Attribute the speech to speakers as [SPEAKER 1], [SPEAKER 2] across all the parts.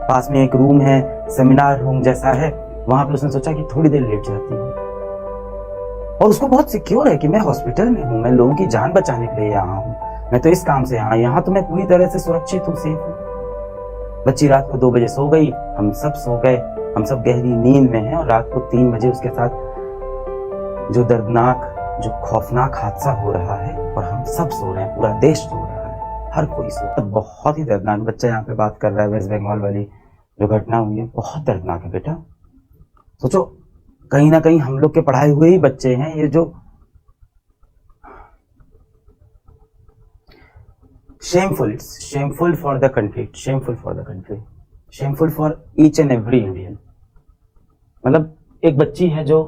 [SPEAKER 1] पास में एक रूम है, सेमिनार रूम जैसा है, वहां पे उसने सोचा कि थोड़ी देर लेट जाती हूँ। और उसको बहुत सिक्योर है कि मैं हॉस्पिटल में हूँ, मैं लोगों की जान बचाने के लिए यहाँ हूँ, मैं तो इस काम से यहाँ तो मैं पूरी तरह से सुरक्षित हूँ, सेफ हूँ। बच्ची रात को 2 बजे सो गई, हम सब सो गए, हम सब गहरी नींद में हैं और रात को 3 बजे उसके साथ जो दर्दनाक, जो खौफनाक हादसा हो रहा है और हम सब सो रहे हैं, पूरा देश सो रहा है, हर कोई सो रहा है। बहुत ही दर्दनाक, बच्चा यहाँ पे बात कर रहा है वेस्ट बंगाल वाली जो घटना हुई है, बहुत दर्दनाक है बेटा। सोचो कहीं ना कहीं हम लोग के पढ़ाए हुए ही बच्चे हैं, ये जो shameful for the country, shameful for each and every Indian। मतलब एक बच्ची है जो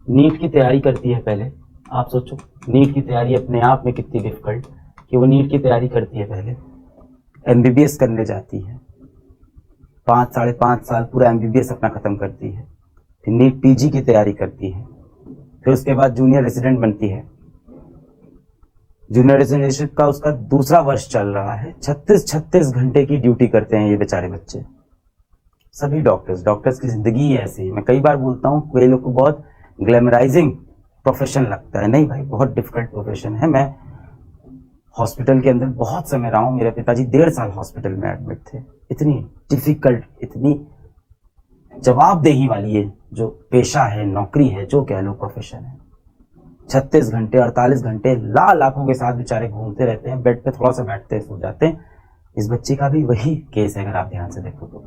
[SPEAKER 1] नीट की तैयारी करती है, पहले आप सोचो नीट की तैयारी अपने आप में कितनी डिफिकल्ट, कि वो नीट की तैयारी करती है, पहले एमबीबीएस करने जाती है, 5-5.5 साल पूरा एमबीबीएस अपना खत्म करती है, फिर नीट पीजी की तैयारी करती है, फिर उसके बाद जूनियर रेजिडेंट बनती है, जूनियर रेजिडेंट का उसका दूसरा वर्ष चल रहा है, 36 घंटे की ड्यूटी करते हैं ये बेचारे बच्चे। सभी डॉक्टर्स की जिंदगी ऐसी है। मैं कई बार बोलता हूँ, कई लोग को बहुत ग्लैमराइजिंग प्रोफेशन लगता है, नहीं भाई, बहुत डिफिकल्ट प्रोफेशन है। मैं हॉस्पिटल के अंदर बहुत समय रहा हूँ, मेरे पिताजी 1.5 साल हॉस्पिटल में एडमिट थे। इतनी डिफिकल्ट, इतनी जवाबदेही वाली ये जो पेशा है, नौकरी है, जो कह लो प्रोफेशन है। 36 घंटे 48 घंटे लाखों के साथ बेचारे घूमते रहते हैं, बेड पे थोड़ा सा बैठते हैं, सो जाते हैं। इस बच्चे का भी वही केस है, अगर आप ध्यान से देखो तो।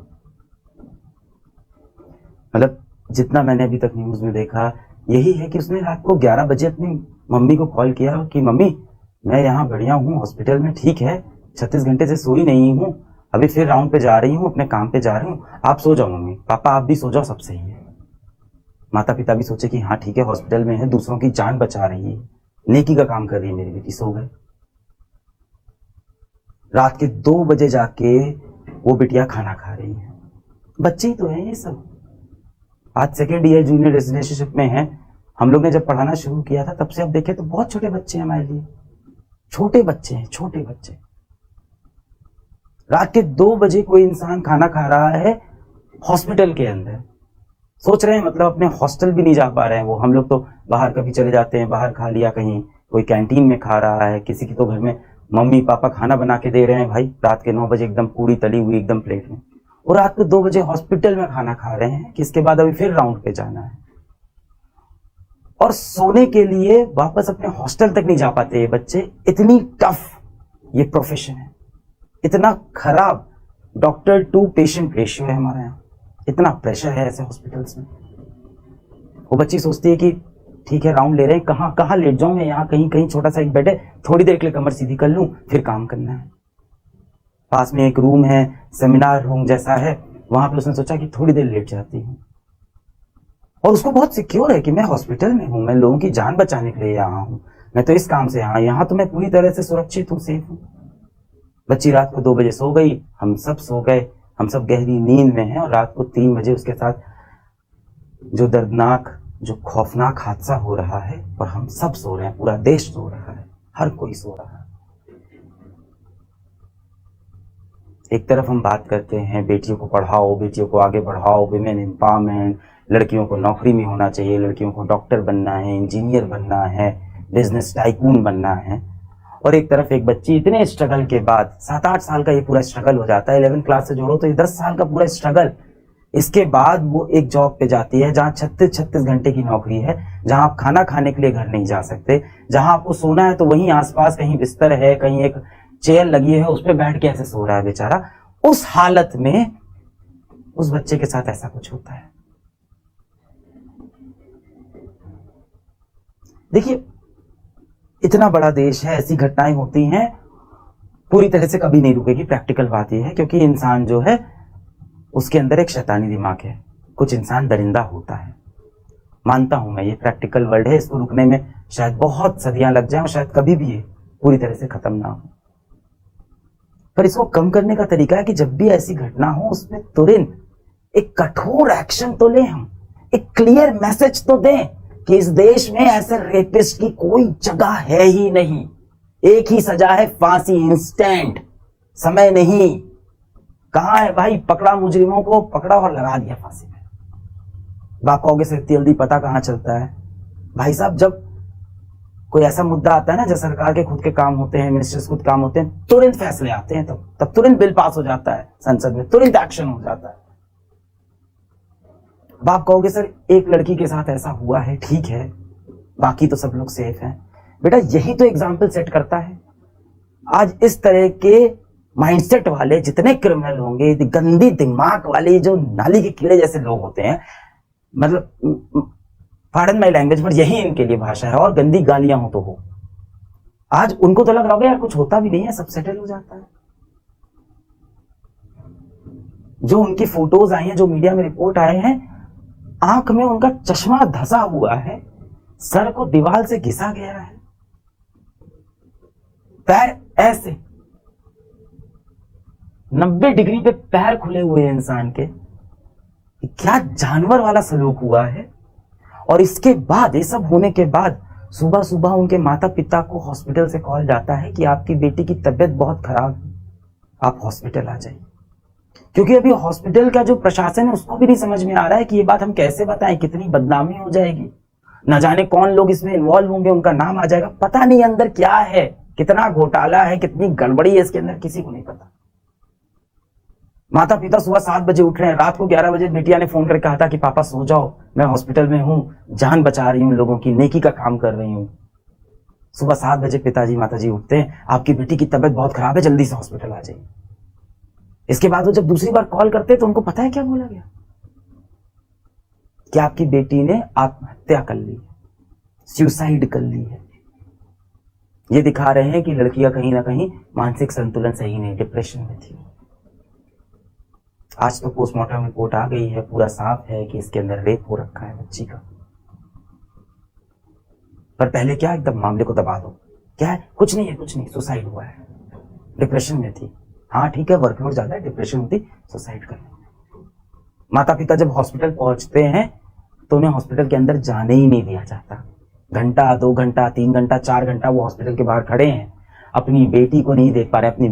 [SPEAKER 1] मतलब जितना मैंने अभी तक न्यूज में देखा, यही है कि उसने रात को 11 बजे अपनी मम्मी को कॉल किया कि मम्मी मैं यहाँ बढ़िया हूँ हॉस्पिटल में, ठीक है, 36 घंटे से सोई नहीं हूँ, अभी फिर राउंड पे जा रही हूँ, अपने काम पे जा रही हूँ, आप सो जाओ मम्मी, पापा आप भी सो जाओ, सब सही है। माता पिता भी सोचे कि हाँ ठीक है, हॉस्पिटल में है, दूसरों की जान बचा रही है, नेकी का काम कर रही है मेरी बेटी, सो गए। रात के 2 बजे जाके वो बिटिया खाना खा रही है। बच्चे ही तो हैं ये सब। आज 2nd ईयर जूनियर रेजिडेंशिप में है। हम लोग ने जब पढ़ाना शुरू किया था तब से अब देखे तो बहुत छोटे बच्चे हैं हमारे लिए, छोटे बच्चे हैं, छोटे बच्चे। रात के 2 बजे कोई इंसान खाना खा रहा है हॉस्पिटल के अंदर। सोच रहे हैं मतलब अपने हॉस्टल भी नहीं जा पा रहे हैं वो। हम लोग तो बाहर कभी चले जाते हैं, बाहर खा लिया, कहीं कोई कैंटीन में खा रहा है, किसी की तो घर में मम्मी पापा खाना बना के दे रहे हैं भाई, रात के 9 बजे एकदम पूरी तली हुई एकदम प्लेट में, और रात को 2 बजे हॉस्पिटल में खाना खा रहे हैं कि इसके बाद अभी फिर राउंड पे जाना है। और सोने के लिए वापस अपने हॉस्टल तक नहीं जा पाते ये बच्चे। इतनी टफ ये प्रोफेशन है, इतना खराब डॉक्टर टू पेशेंट रेशियो है हमारे यहाँ, इतना प्रेशर है ऐसे हॉस्पिटल्स में। वो बच्ची सोचती है कि ठीक है राउंड ले रहे हैं, कहाँ लेट जाऊं मैं, यहाँ कहीं छोटा सा एक बेड है, थोड़ी देर के लिए कमर सीधी कर लूं, फिर काम करना है। पास में एक रूम है, सेमिनार रूम जैसा है, वहां पे उसने सोचा कि थोड़ी देर लेट जाती हूँ। और उसको बहुत सिक्योर है कि मैं हॉस्पिटल में हूँ, मैं लोगों की जान बचाने के लिए यहाँ हूँ, मैं तो इस काम से यहाँ तो मैं पूरी तरह से सुरक्षित हूँ, सेफ हूँ। बच्ची रात को 2 बजे सो गई, हम सब सो गए, हम सब गहरी नींद में हैं और रात को 3 बजे उसके साथ जो दर्दनाक, जो खौफनाक हादसा हो रहा है और हम सब सो रहे हैं, पूरा देश सो रहा है, हर कोई सो रहा है। एक तरफ हम बात करते हैं बेटियों को पढ़ाओ, बेटियों को आगे बढ़ाओ, विमेन एम्पावरमेंट, लड़कियों को नौकरी में होना चाहिए, लड़कियों को डॉक्टर बनना है, इंजीनियर बनना है, बिजनेस टाइकून बनना है। और एक तरफ एक बच्ची इतने स्ट्रगल के बाद, 7-8 साल का ये पूरा स्ट्रगल हो जाता है, 11th क्लास से जोड़ो तो ये 10 साल का पूरा स्ट्रगल, इसके बाद वो एक जॉब पे जाती है जहाँ 36 घंटे की नौकरी है, जहाँ आप खाना खाने के लिए घर नहीं जा सकते, जहाँ आपको सोना है तो वहीं आसपास कहीं बिस्तर है, कहीं एक चेयर लगी है, उस पर बैठ के ऐसे सो रहा है बेचारा। उस हालत में उस बच्चे के साथ ऐसा कुछ होता है। देखिए इतना बड़ा देश है, ऐसी घटनाएं होती हैं, पूरी तरह से कभी नहीं रुकेगी। प्रैक्टिकल बात यह है क्योंकि इंसान जो है उसके अंदर एक शैतानी दिमाग है, कुछ इंसान दरिंदा होता है, मानता हूं मैं, ये प्रैक्टिकल वर्ल्ड है, इसको रुकने में शायद बहुत सदियां लग जाएं और शायद कभी भी ये पूरी तरह से खत्म ना हो। पर इसको कम करने का तरीका है कि जब भी ऐसी घटना हो उसमें तुरंत एक कठोर एक्शन तो लें, हम एक क्लियर मैसेज तो दें कि इस देश में ऐसे रेपिस्ट की कोई जगह है ही नहीं, एक ही सजा है, फांसी, इंस्टेंट, समय नहीं। कहाँ है भाई? पकड़ा मुजरिमों को, पकड़ा और लगा दिया फांसी पे। आप कहोगे से जल्दी पता कहाँ चलता है? भाई साहब, जब कोई ऐसा मुद्दा आता है ना, जब सरकार के खुद के काम होते हैं, मिनिस्टर्स खुद काम होते हैं, तुरंत फैसले आते हैं, तब तुरंत बिल पास हो जाता है संसद में, तुरंत एक्शन हो जाता है। अब आप कहोगे सर एक लड़की के साथ ऐसा हुआ है, ठीक है, बाकी तो सब लोग सेफ हैं। बेटा यही तो एग्जाम्पल सेट करता है। आज इस तरह के माइंडसेट वाले जितने क्रिमिनल होंगे, गंदी दिमाग वाले जो नाली के कीड़े जैसे लोग होते हैं, मतलब पार्डन माई लैंग्वेज, पर यही इनके लिए भाषा है। और गंदी गालियां हो तो हो, आज उनको तो लग रहा होगा यार कुछ होता भी नहीं है, सब सेटल हो जाता है। जो उनकी फोटोज आई हैं, जो मीडिया में रिपोर्ट आए हैं, आंख में उनका चश्मा धंसा हुआ है, सर को दीवार से घिसा गया है, पैर ऐसे 90 डिग्री पे पैर खुले हुए हैं इंसान के। क्या जानवर वाला सलूक हुआ है। और इसके बाद, ये सब होने के बाद, सुबह सुबह उनके माता पिता को हॉस्पिटल से कॉल जाता है कि आपकी बेटी की तबीयत बहुत खराब है, आप हॉस्पिटल आ जाइए। क्योंकि अभी हॉस्पिटल का जो प्रशासन है उसको भी नहीं समझ में आ रहा है कि ये बात हम कैसे बताएं, कितनी बदनामी हो जाएगी, न जाने कौन लोग इसमें इन्वॉल्व होंगे, उनका नाम आ जाएगा, पता नहीं अंदर क्या है, कितना घोटाला है, कितनी गड़बड़ी है इसके अंदर, किसी को नहीं पता। माता पिता सुबह 7 बजे उठ रहे हैं, रात को 11 बजे बेटिया ने फोन करके कहा था कि पापा सो जाओ, मैं हॉस्पिटल में हूं, जान बचा रही हूं लोगों की, नेकी का काम कर रही हूं। सुबह 7 बजे पिताजी माताजी उठते हैं, आपकी बेटी की तबीयत बहुत खराब है, जल्दी से हॉस्पिटल आ जाइए। इसके बाद वो जब दूसरी बार कॉल करते तो उनको पता है क्या बोला गया, कि आपकी बेटी ने आत्महत्या कर ली है, सुसाइड कर ली है। ये दिखा रहे हैं कि लड़कियां कहीं ना कहीं मानसिक संतुलन सही नहीं, डिप्रेशन में थी। आज तो पोस्टमार्टम रिपोर्ट आ गई है, पूरा साफ है कि इसके अंदर रेप हो रखा है बच्ची का। पर पहले क्या, एकदम मामले को दबा दो, क्या है, कुछ नहीं है, कुछ नहीं, सुसाइड हुआ है, डिप्रेशन में थी। हाँ ठीक है, वर्कलोड ज्यादा है, डिप्रेशन होती, सुसाइड कर लेते। माता पिता जब हॉस्पिटल पहुंचते हैं तो उन्हें हॉस्पिटल के अंदर जाने ही नहीं दिया जाता। घंटा, 2 घंटा, 3 घंटा, 4 घंटा वो हॉस्पिटल के बाहर खड़े हैं, अपनी बेटी को नहीं देख पा रहे, अपनी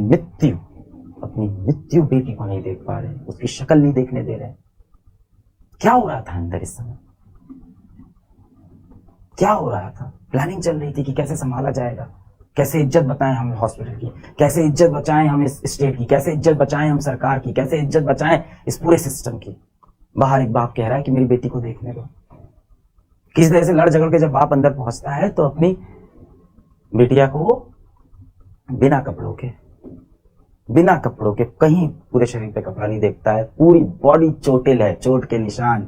[SPEAKER 1] मृत्यु बेटी को नहीं देख पा रहे, उसकी शक्ल नहीं देखने दे रहे। क्या हो रहा था अंदर इस समय, क्या हो रहा था? प्लानिंग चल रही थी कि कैसे संभाला जाएगा, कैसे इज्जत बचाएं हम हॉस्पिटल की, कैसे इज्जत बचाएं हम इस स्टेट की, कैसे इज्जत बचाएं हम सरकार की, कैसे इज्जत बचाएं इस पूरे सिस्टम की। बाहर एक बाप कह रहा है कि मेरी बेटी को देखने दो। किसी तरह से लड़ झगड़ के जब बाप अंदर पहुंचता है तो अपनी बेटिया को बिना कपड़ों के, कहीं पूरे शरीर पे कपड़ा नहीं देखता है, पूरी बॉडी चोटिल है, चोट के निशान,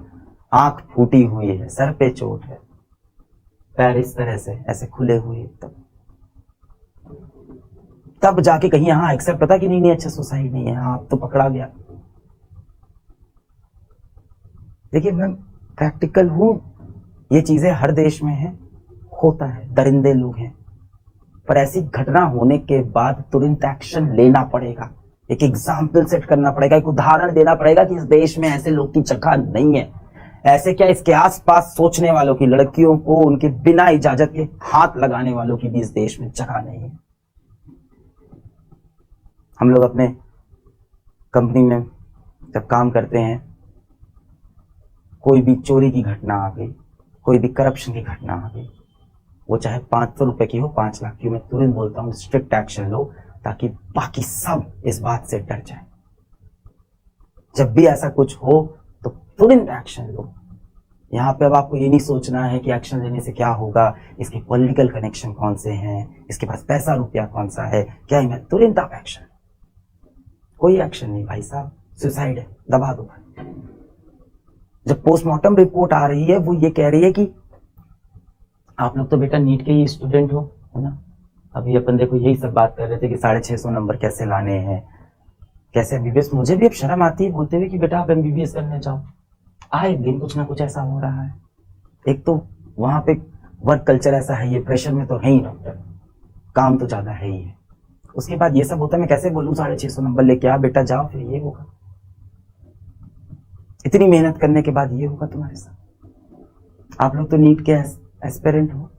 [SPEAKER 1] आंख फूटी हुई है, सर पे चोट है, पैर इस तरह से ऐसे खुले हुए, तब जाके कहीं यहाँ एक्सेप्ट पता कि नहीं अच्छा सुसाइड नहीं है, हाँ अब तो पकड़ा गया। देखिए मैं प्रैक्टिकल हूं, ये चीजें हर देश में है, होता है, दरिंदे लोग हैं, पर ऐसी घटना होने के बाद तुरंत एक्शन लेना पड़ेगा, एक एग्जाम्पल सेट करना पड़ेगा, एक उदाहरण देना पड़ेगा कि इस देश में ऐसे लोग की जगह नहीं है। ऐसे क्या, इसके आसपास सोचने वालों की, लड़कियों को उनके बिना इजाजत के हाथ लगाने वालों की भी इस देश में जगह नहीं है। हम लोग अपने कंपनी में जब काम करते हैं, कोई भी चोरी की घटना आ गई, कोई भी करप्शन की घटना आ गई, वो चाहे 500 रुपए की हो, 5 लाख की हो, मैं तुरंत बोलता हूँ स्ट्रिक्ट एक्शन लो, ताकि बाकी सब इस बात से डर जाए। जब भी ऐसा कुछ हो तो तुरंत एक्शन लो। यहाँ पे अब आपको ये नहीं सोचना है कि एक्शन लेने से क्या होगा, इसके पॉलिटिकल कनेक्शन कौन से हैं, इसके पास पैसा रुपया कौन सा है, क्या ही मैं, तुरंत आप एक्शन। कोई एक्शन नहीं भाई साहब, सुसाइड है, दबा दो। जब पोस्टमार्टम रिपोर्ट आ रही है वो ये कह रही है कि आप लोग तो बेटा नीट के ही स्टूडेंट हो, है ना, अभी अपन देखो यही सब बात कर रहे थे कि 650 नंबर कैसे लाने हैं, कैसे एमबीबीएस। मुझे भी अब शर्म आती है बोलते हुए कि बेटा आप एमबीबीएस करने जाओ, आए दिन कुछ ना कुछ ऐसा हो रहा है। एक तो वहां पे वर्क कल्चर ऐसा है, ये प्रेशर में तो है ही डॉक्टर, काम तो ज्यादा है ही है। उसके बाद ये सब होता है, मैं कैसे बोलूं 650 नंबर लेके आ बेटा जाओ, फिर ये होगा, इतनी मेहनत करने के बाद ये होगा तुम्हारे साथ। आप लोग तो नीट के एस्पिरेंट हो।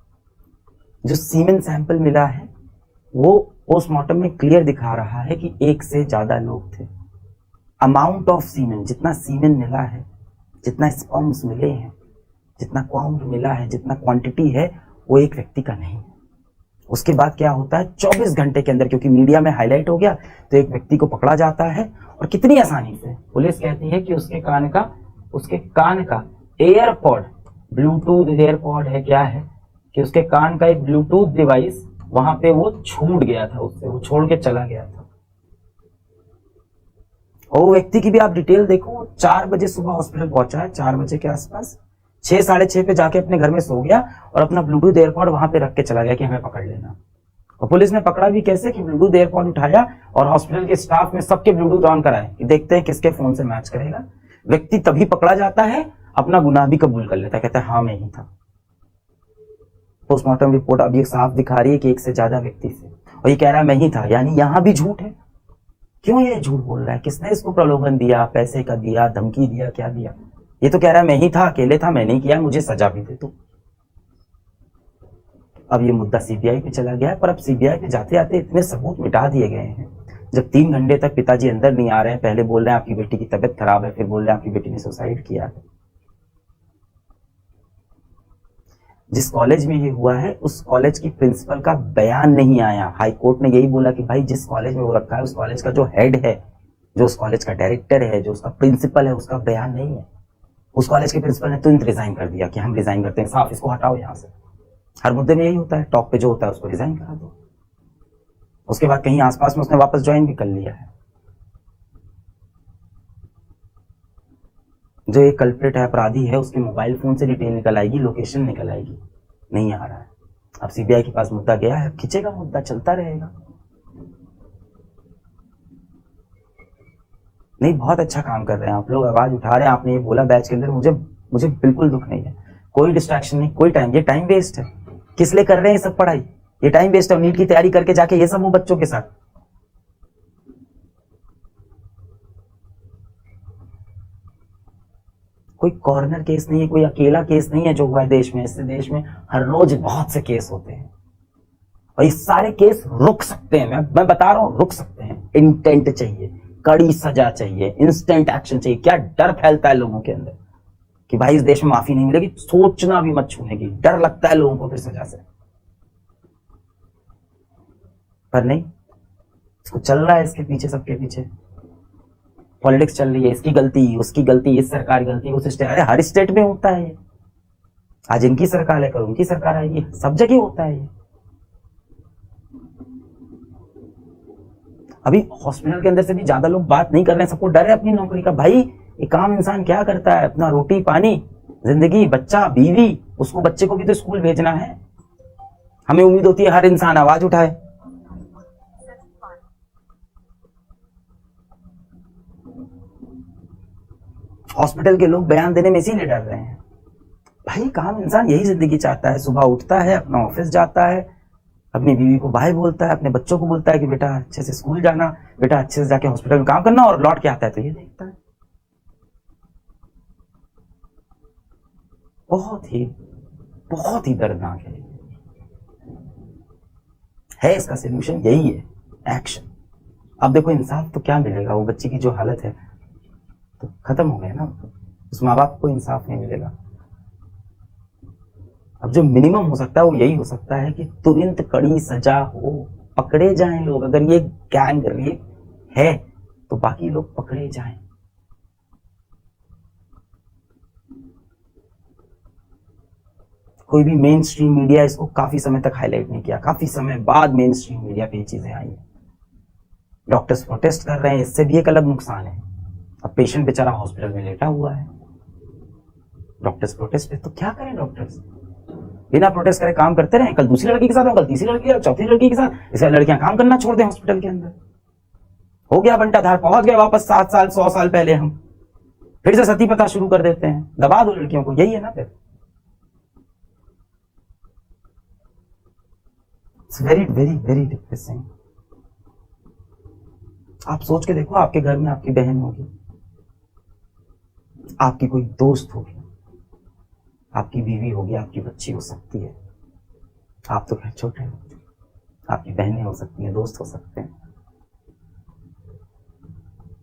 [SPEAKER 1] जो सीमेन सैंपल मिला है वो पोस्टमार्टम में क्लियर दिखा रहा है कि 1 से ज्यादा लोग थे, अमाउंट ऑफ सीमेन, जितना सीमेन मिला है, जितना स्पर्म्स मिले हैं, जितना काउंट मिला है, जितना क्वांटिटी है, वो एक व्यक्ति का नहीं है। उसके बाद क्या होता है, 24 घंटे के अंदर, क्योंकि मीडिया में हाईलाइट हो गया, तो एक व्यक्ति को पकड़ा जाता है और कितनी आसानी से पुलिस कहती है कि उसके कान का एयरपॉड, ब्लूटूथ एयरपॉड है, क्या है कि उसके कान का एक ब्लूटूथ डिवाइस वहां पे वो छूट गया था, उससे वो छोड़ के चला गया था। और वो व्यक्ति की भी आप डिटेल देखो, 4 बजे सुबह हॉस्पिटल पहुंचा है, 4 बजे के आसपास, 6 साढ़े 6 पे जाके अपने घर में सो गया और अपना ब्लूटूथ एयरपॉड वहां पे रख के चला गया कि हमें पकड़ लेना। और पुलिस ने पकड़ा भी कैसे कि ब्लूटूथ एयरपॉड उठाया और हॉस्पिटल के स्टाफ में सबके ब्लूटूथ ऑन कराए कि देखते हैं किसके फोन से मैच करेगा। व्यक्ति तभी पकड़ा जाता है, अपना गुनाह भी कबूल कर लेता है, कहता है हाँ मैं ही था। पोस्टमार्टम रिपोर्ट अब ये साफ दिखा रही है कि एक से ज्यादा व्यक्ति से, और ये कह रहा है मैं ही था, यानी यहां भी झूठ है। क्यों ये झूठ बोल रहा है? किसने इसको प्रलोभन दिया, पैसे का दिया, धमकी दिया, क्या दिया? ये तो कह रहा है मैं ही था, अकेले था, मैंने किया, मुझे सजा भी दे दो। अब ये मुद्दा सीबीआई पे चला गया है, पर अब सीबीआई पे जाते जाते इतने सबूत मिटा दिए गए हैं। जब 3 घंटे तक पिताजी अंदर नहीं आ रहे हैं, पहले बोल रहे हैं आपकी बेटी की तबीयत खराब है, फिर बोल रहे हैं आपकी बेटी ने सुसाइड किया है। जिस कॉलेज में ये हुआ है उस कॉलेज की प्रिंसिपल का बयान नहीं आया। हाई कोर्ट ने यही बोला कि भाई जिस कॉलेज में वो रखा है उस कॉलेज का जो हेड है, जो उस कॉलेज का डायरेक्टर है, जो उसका प्रिंसिपल है, उसका बयान नहीं है। उस कॉलेज के प्रिंसिपल ने तुरंत रिजाइन कर दिया कि हम रिजाइन करते हैं, साफ इसको हटाओ यहाँ से। हर मुद्दे में यही होता है, टॉप पे जो होता है उसको रिजाइन करा दो। उसके बाद कहीं आसपास में उसने वापस ज्वाइन भी कर लिया है। जो एक कल्प्रिट है, अपराधी है, उसके मोबाइल फोन से डिटेल निकल आएगी, लोकेशन निकल आएगी, नहीं आ रहा है। अब सीबीआई के पास मुद्दा गया है, खींचेगा मुद्दा, चलता रहेगा। नहीं, बहुत अच्छा काम कर रहे हैं आप लोग, आवाज उठा रहे हैं। आपने ये बोला बैच के अंदर, मुझे बिल्कुल दुख नहीं है, कोई डिस्ट्रैक्शन नहीं, कोई टाइम, ये टाइम वेस्ट है। किस लिए कर रहे हैं ये सब पढ़ाई? ये टाइम वेस्ट है। नीट की तैयारी करके जाके ये सब वो बच्चों के साथ, कोई कॉर्नर केस नहीं है, कोई अकेला केस नहीं है जो हुआ है देश में। इससे देश में हर रोज बहुत से केस होते हैं और ये सारे केस रुक सकते हैं। मैं बता रहा हूं, रुक सकते हैं। इंटेंट चाहिए, कड़ी सजा चाहिए, इंस्टेंट एक्शन चाहिए। क्या डर फैलता है लोगों के अंदर कि भाई इस देश में माफी नहीं मिलेगी, सोचना भी मत छूने की, डर लगता है लोगों को फिर सजा से। पर नहीं, इसको चल रहा है, इसके पीछे, सबके पीछे पॉलिटिक्स चल रही है, इसकी गलती, उसकी गलती, इस सरकार की गलती, उस स्टेट, अरे हर स्टेट में होता है ये। आज इनकी सरकार है, कल उनकी सरकार आएगी, सब जगह होता है ये। अभी हॉस्पिटल के अंदर से भी ज्यादा लोग बात नहीं कर रहे हैं, सबको डर है अपनी नौकरी का। भाई एक आम इंसान क्या करता है? अपना रोटी पानी, जिंदगी, बच्चा, बीवी, उसको, बच्चे को भी तो स्कूल भेजना है। हमें उम्मीद होती है हर इंसान आवाज उठाए। हॉस्पिटल के लोग बयान देने में इसीलिए डर रहे हैं। भाई काम इंसान यही जिंदगी चाहता है, सुबह उठता है, अपना ऑफिस जाता है, अपनी बीवी को बाय बोलता है, अपने बच्चों को बोलता है कि बेटा अच्छे से स्कूल जाना, बेटा अच्छे से जाके हॉस्पिटल में काम करना, और लौट के आता है तो ये देखता है। बहुत ही दर्दनाक है इसका सोल्यूशन यही है, एक्शन। अब देखो इंसाफ तो क्या मिलेगा, वो बच्ची की जो हालत है तो खत्म हो गया ना, उस माँ बाप को इंसाफ नहीं मिलेगा। अब जो मिनिमम हो सकता है वो यही हो सकता है कि तुरंत कड़ी सजा हो, पकड़े जाएं लोग। अगर ये गैंग रेप है तो बाकी लोग पकड़े जाएं। कोई भी मेन स्ट्रीम मीडिया इसको काफी समय तक हाईलाइट नहीं किया, काफी समय बाद मेन स्ट्रीम मीडिया पे ये चीजें आई है। डॉक्टर्स प्रोटेस्ट कर रहे हैं, इससे भी एक अलग नुकसान है। अब पेशेंट बेचारा हॉस्पिटल में लेटा हुआ है, डॉक्टर्स प्रोटेस्ट पे, तो क्या करें डॉक्टर्स? बिना प्रोटेस्ट करे काम करते रहे, कल दूसरी लड़की के साथ, कल तीसरी लड़की, चौथी लड़की के साथ, इसलिए लड़कियां काम करना छोड़ दें हॉस्पिटल के अंदर। हो गया बंटाधार, पहुंच गए वापस 7 साल 100 साल पहले। हम फिर से सती प्रथा शुरू कर देते हैं, दबा दो लड़कियों को, यही है ना फिर। It's very very very depressing. आप सोच के देखो, आपके घर में आपकी बहन होगी, आपकी कोई दोस्त होगी, आपकी बीवी होगी, आपकी बच्ची हो सकती है, आप तो खैर छोटे हो, आपकी बहनें हो सकती हैं, दोस्त हो सकते हैं।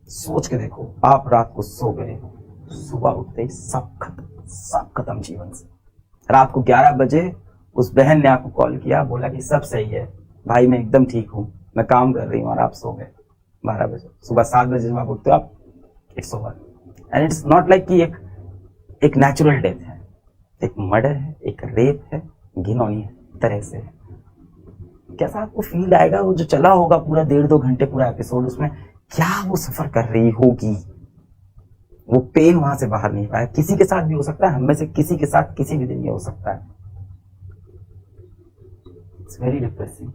[SPEAKER 1] सोच के देखो, आप रात को सो गए, सुबह उठते ही सब खत्म जीवन से। रात को 11 बजे उस बहन ने आपको कॉल किया, बोला कि सब सही है भाई, मैं एकदम ठीक हूँ, मैं काम कर रही हूँ, और आप सो गए 12 बजे। सुबह 7 बजे जब आप उठते हो, आप it's over. And it's not like कि एक नेचुरल डेथ है, एक मर्डर है, एक रेप है, घिनौनी तरह से। कैसा आपको फील आएगा, वो जो चला होगा पूरा 1.5-2 घंटे पूरा एपिसोड, उसमें क्या वो सफर कर रही होगी, वो पेन वहां से बाहर नहीं पाया। किसी के साथ भी हो सकता है, हम में से किसी के साथ किसी भी दिन ये हो सकता है। It's very depressing.